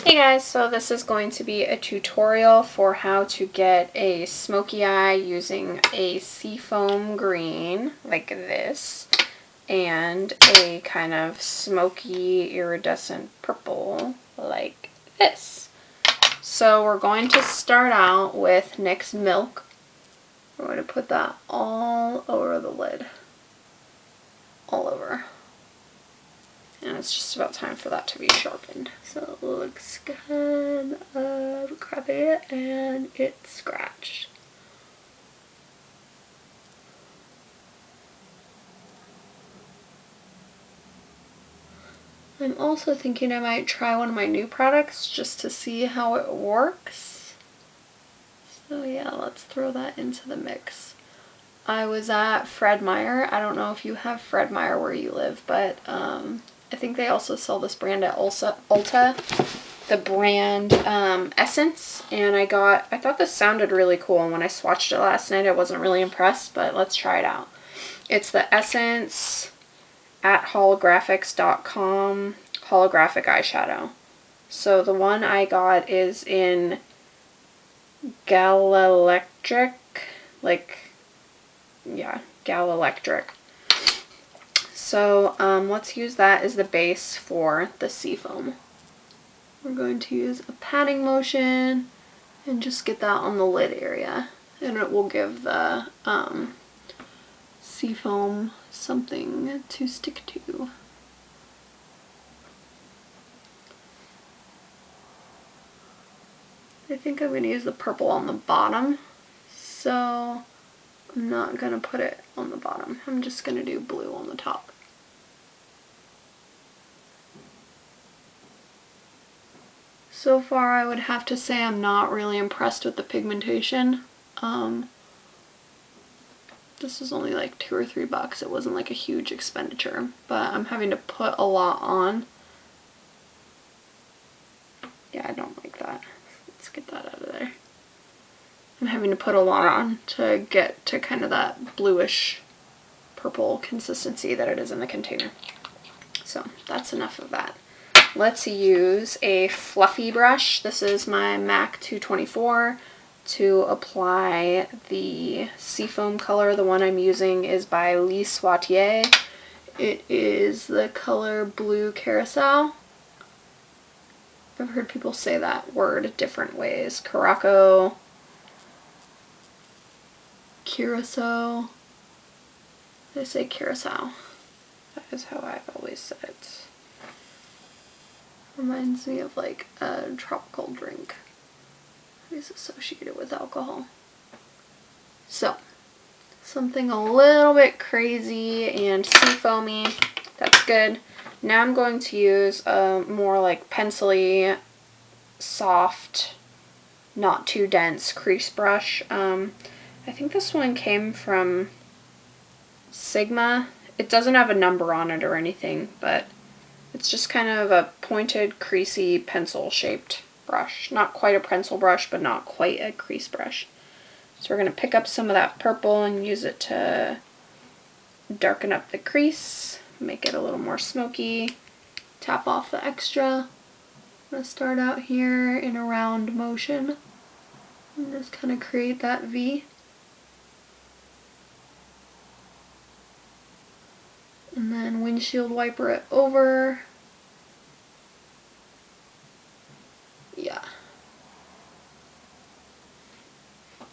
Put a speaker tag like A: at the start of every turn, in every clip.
A: Hey guys, so this is going to be a tutorial for how to get a smoky eye using a seafoam green like this and a kind of smoky iridescent purple like this. So we're going to start out with NYX Milk. We're going to put that all over the lid. All over. And it's just about time for that to be sharpened. So it looks kind of crappy and it's scratched. I'm also thinking I might try one of my new products just to see how it works. So yeah, let's throw that into the mix. I was at Fred Meyer. I don't know if you have Fred Meyer where you live, but I think they also sell this brand at Ulta, the brand Essence, and I thought this sounded really cool, and when I swatched it last night I wasn't really impressed, but let's try it out. It's the Essence at holographics.com holographic eyeshadow. So the one I got is in Galelectric, Galelectric. So let's use that as the base for the seafoam. We're going to use a patting motion and just get that on the lid area, and it will give the seafoam something to stick to. I think I'm going to use the purple on the bottom, so I'm not going to put it on the bottom. I'm just going to do blue on the top. So far I would have to say I'm not really impressed with the pigmentation. This is only like $2 or $3. It wasn't like a huge expenditure, but I'm having to put a lot on. Yeah, I don't like that. Let's get that out of there. I'm having to put a lot on to get to kind of that bluish purple consistency that it is in the container. So that's enough of that. Let's use a fluffy brush. This is my MAC 224 to apply the seafoam color. The one I'm using is by Lise Watier. It is the color Bleu Caracao. I've heard people say that word different ways. Caracao, Curacao. They say Curacao. That is how I've always said it. Reminds me of like a tropical drink. It's associated with alcohol. So, something a little bit crazy and seafoamy. That's good. Now I'm going to use a more like pencil-y, soft, not too dense crease brush. I think this one came from Sigma. It doesn't have a number on it or anything, but it's just kind of a pointed, creasy, pencil-shaped brush. Not quite a pencil brush, but not quite a crease brush. So we're going to pick up some of that purple and use it to darken up the crease, make it a little more smoky, tap off the extra. I'm going to start out here in a round motion and just kind of create that V. And then windshield wiper it over. Yeah.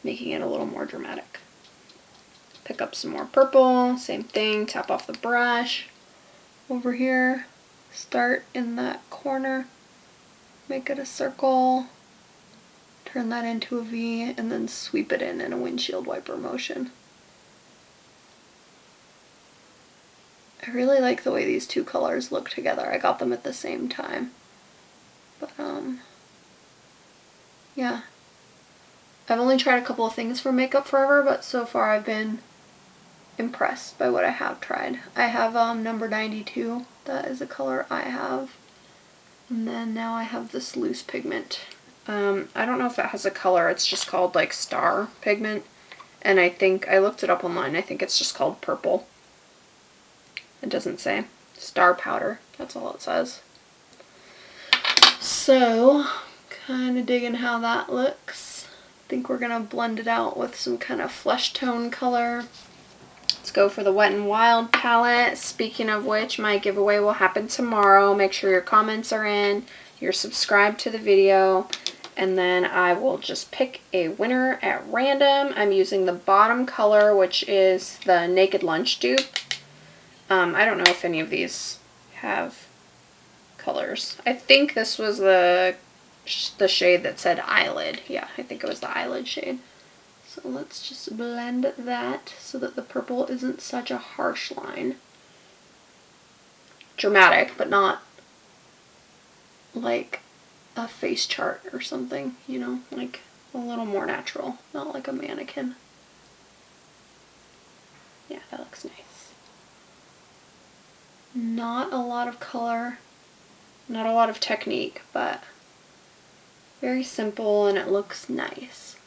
A: Making it a little more dramatic. Pick up some more purple, same thing, tap off the brush. Over here, start in that corner, make it a circle, turn that into a V, and then sweep it in a windshield wiper motion. I really like the way these two colors look together. I got them at the same time. But, yeah. I've only tried a couple of things for Makeup Forever, but so far I've been impressed by what I have tried. I have number 92. That is the color I have. And then now I have this loose pigment. I don't know if it has a color. It's just called like Star Pigment. And I think, I looked it up online, I think it's just called Purple. It doesn't say. Star Powder. That's all it says. So, kind of digging how that looks. I think we're going to blend it out with some kind of flesh tone color. Let's go for the Wet n Wild palette. Speaking of which, my giveaway will happen tomorrow. Make sure your comments are in, you're subscribed to the video, and then I will just pick a winner at random. I'm using the bottom color, which is the Naked Lunch dupe. I don't know if any of these have colors. I think this was the shade that said eyelid. Yeah, I think it was the eyelid shade. So let's just blend that so that the purple isn't such a harsh line. Dramatic, but not like a face chart or something, you know, like a little more natural, not like a mannequin. Yeah, that looks nice. Not a lot of color, not a lot of technique, but very simple and it looks nice.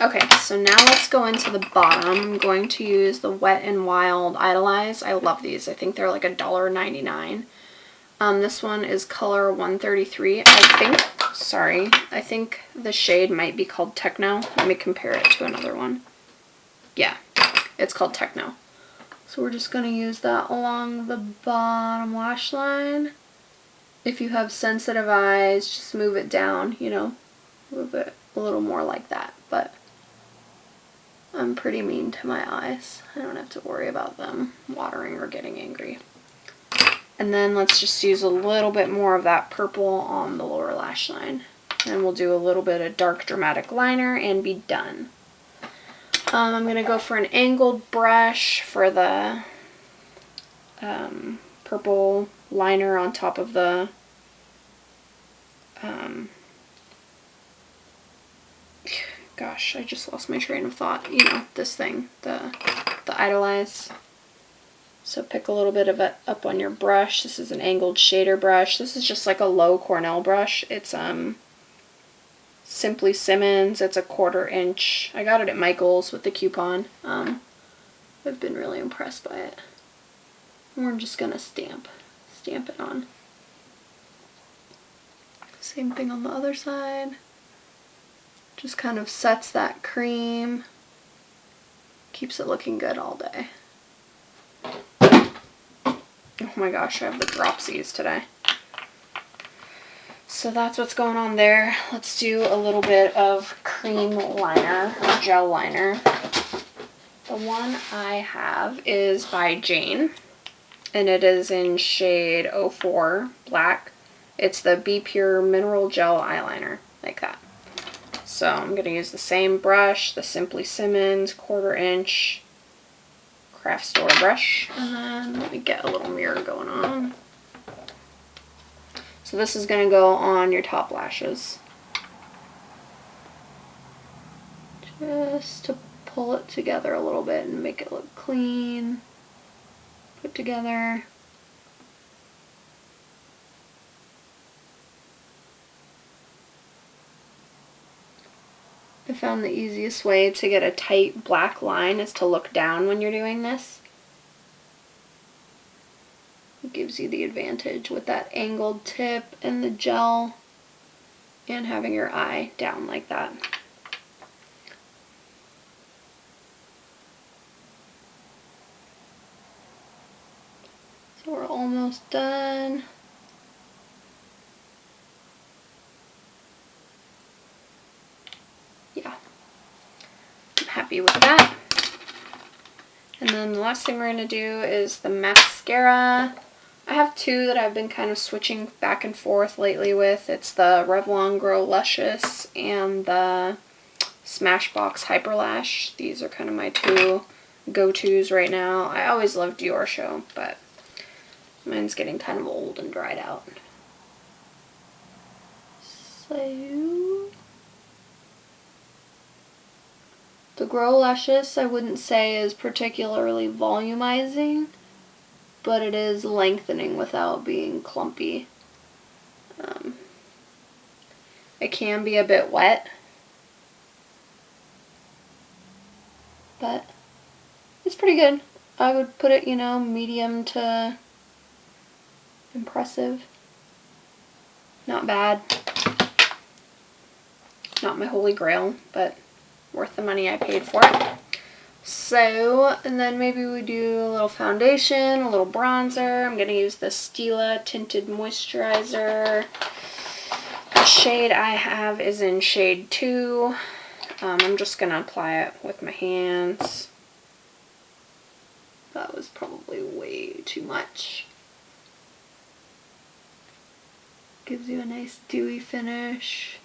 A: Okay, so now let's go into the bottom. I'm going to use the Wet n Wild Idolize. I love these. I think they're like $1.99. This one is color 133. I think the shade might be called Techno. Let me compare it to another one. Yeah, it's called Techno. So we're just going to use that along the bottom lash line. If you have sensitive eyes, just move it down, you know, move it a little more like that. But I'm pretty mean to my eyes. I don't have to worry about them watering or getting angry. And then let's just use a little bit more of that purple on the lower lash line. And we'll do a little bit of dark dramatic liner and be done. I'm going to go for an angled brush for the purple liner on top of the gosh, I just lost my train of thought. You know, this thing, the Idolize. So pick a little bit of it up on your brush. This is an angled shader brush. This is just like a low Cornell brush. It's Simply Simmons. It's a 1/4 inch. I got it at Michael's with the coupon. I've been really impressed by it. And we're just gonna stamp it on. Same thing on the other side. Just kind of sets that cream. Keeps it looking good all day. Oh my gosh, I have the dropsies today. So that's what's going on there. Let's do a little bit of cream liner, or gel liner. The one I have is by Jane, and it is in shade 04 Black. It's the Be Pure Mineral Gel Eyeliner, like that. So I'm going to use the same brush, the Simply Simmons 1/4 inch craft store brush, and then let me get a little mirror going on. So this is going to go on your top lashes. Just to pull it together a little bit and make it look clean, put together. I found the easiest way to get a tight black line is to look down when you're doing this. It gives you the advantage with that angled tip and the gel and having your eye down like that. So we're almost done. Yeah, I'm happy with that. And then the last thing we're going to do is the mascara. I have two that I've been kind of switching back and forth lately with. It's the Revlon Grow Luscious and the Smashbox Hyper Lash. These are kind of my two go-tos right now. I always loved Dior Show, but mine's getting kind of old and dried out. So the Grow Luscious I wouldn't say is particularly volumizing, but it is lengthening without being clumpy. It can be a bit wet, but it's pretty good. I would put it, you know, medium to impressive. not bad. Not my holy grail, but worth the money I paid for it. So, and then maybe we do a little foundation, a little bronzer. I'm going to use the Stila Tinted Moisturizer. The shade I have is in shade 2. I'm just going to apply it with my hands. That was probably way too much. Gives you a nice dewy finish.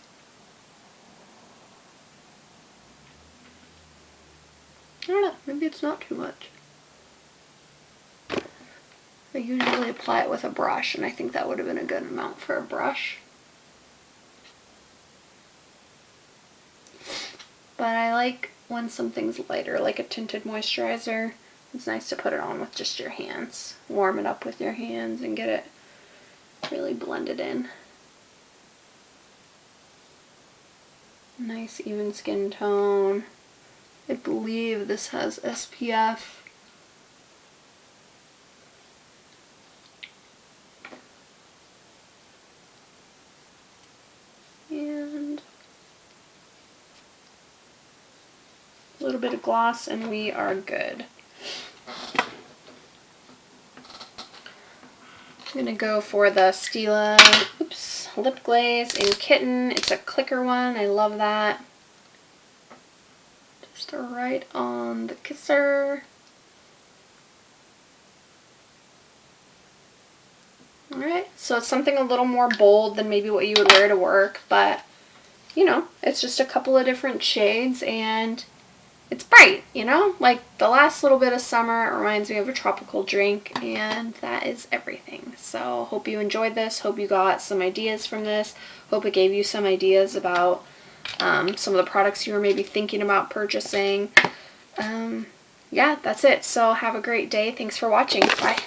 A: I don't know, maybe it's not too much. I usually apply it with a brush, and I think that would have been a good amount for a brush. But I like when something's lighter, like a tinted moisturizer. It's nice to put it on with just your hands. Warm it up with your hands and get it really blended in. Nice even skin tone. I believe this has SPF. And a little bit of gloss and we are good. I'm going to go for the Stila lip glaze in Kitten. It's a clicker one. I love that. Just right on the kisser. Alright, so it's something a little more bold than maybe what you would wear to work, but you know, it's just a couple of different shades and it's bright, you know? Like the last little bit of summer, it reminds me of a tropical drink, and that is everything. So hope you enjoyed this. Hope you got some ideas from this. Hope it gave you some ideas about some of the products you were maybe thinking about purchasing. Yeah, that's it. So have a great day. Thanks for watching. Bye.